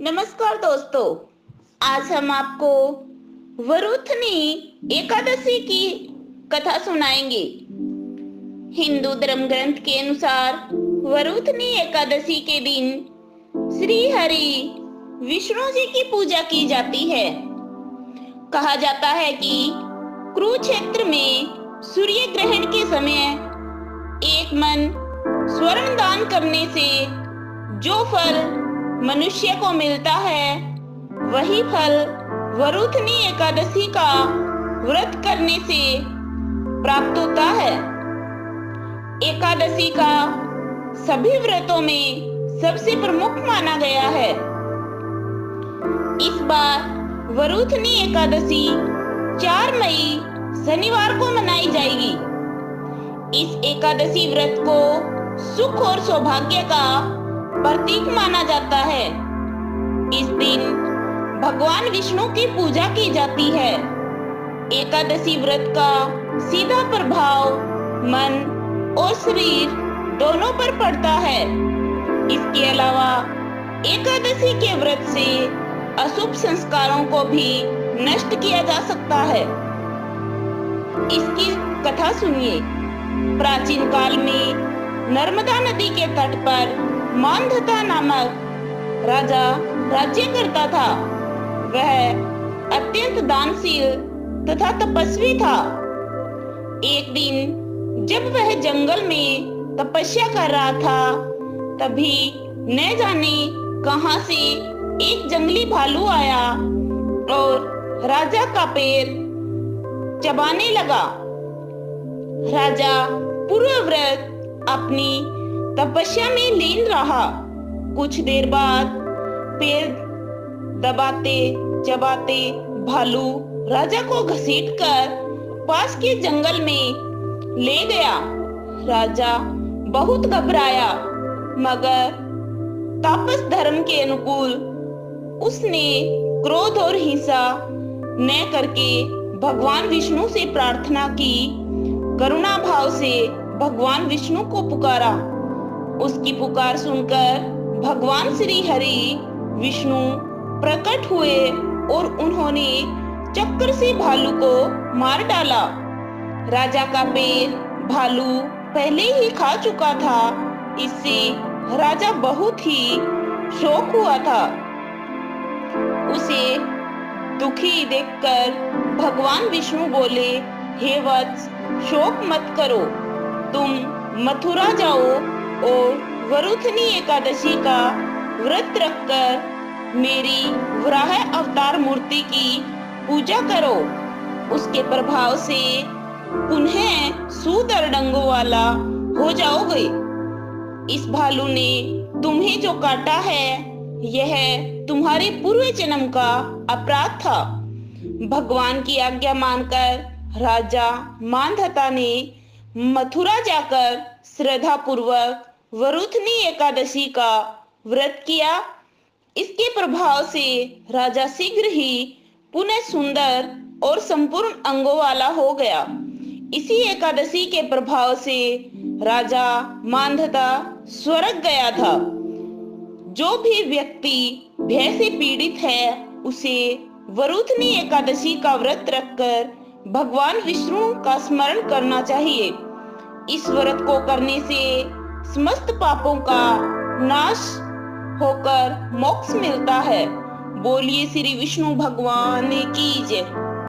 नमस्कार दोस्तों, आज हम आपको वरुथनी एकादशी की कथा सुनाएंगे। हिंदू धर्म ग्रंथ के अनुसार वरुथनी एकादशी के दिन श्री हरि विष्णु जी की पूजा की जाती है। कहा जाता है कि कुरुक्षेत्र में सूर्य ग्रहण के समय एक मन स्वर्ण दान करने से जो फल मनुष्य को मिलता है, वही फल वरुथनी एकादशी का व्रत करने से प्राप्त होता है। एकादशी का सभी व्रतों में सबसे प्रमुख माना गया है। इस बार वरुथनी एकादशी 4 मई शनिवार को मनाई जाएगी। इस एकादशी व्रत को सुख और सौभाग्य का प्रतीक माना जाता है। इस दिन भगवान विष्णु की पूजा की जाती है। एकादशी व्रत का सीधा प्रभाव मन और शरीर दोनों पर पड़ता है। इसके अलावा एकादशी के व्रत से अशुभ संस्कारों को भी नष्ट किया जा सकता है। इसकी कथा सुनिए। प्राचीन काल में नर्मदा नदी के तट पर मानधता नामक राजा राज्य करता था। वह अत्यंत दानशील तथा तपस्वी था। एक दिन जब वह जंगल में तपस्या कर रहा था, तभी न जाने कहां से एक जंगली भालू आया और राजा का पैर चबाने लगा। राजा पूरा व्रत अपनी तपस्या में लीन रहा। कुछ देर बाद पैर दबाते चबाते भालू राजा को घसीटकर पास के जंगल में ले गया। राजा बहुत घबराया, मगर तापस धर्म के अनुकूल उसने क्रोध और हिंसा न करके भगवान विष्णु से प्रार्थना की। करुणा भाव से भगवान विष्णु को पुकारा। उसकी पुकार सुनकर भगवान श्री हरि विष्णु प्रकट हुए और उन्होंने चक्कर से भालू को मार डाला। राजा का पैर भालू पहले ही खा चुका था। इससे राजा बहुत ही शोक हुआ था। उसे दुखी देखकर भगवान विष्णु बोले, हे वत्स, शोक मत करो। तुम मथुरा जाओ और वरुथनी एकादशी का व्रत रखकर मेरी वराह अवतार मूर्ति की पूजा करो। उसके प्रभाव से पुनः सुदर्डंगों वाला हो जाओगे। इस भालू ने तुम्हें जो काटा है, यह तुम्हारे पूर्व जन्म का अपराध था। भगवान की आज्ञा मानकर राजा मानधता ने मथुरा जाकर श्रद्धा पूर्वक वरुथनी एकादशी का व्रत किया। इसके प्रभाव से राजा शीघ्र ही पुनः सुंदर और संपूर्ण अंगों वाला हो गया। इसी एकादशी के प्रभाव से राजा मानधता स्वर्ग गया था। जो भी व्यक्ति भय से पीड़ित है, उसे वरुथनी एकादशी का व्रत रखकर भगवान विष्णु का स्मरण करना चाहिए। इस व्रत को करने से समस्त पापों का नाश होकर मोक्ष मिलता है। बोलिए श्री विष्णु भगवान की जय।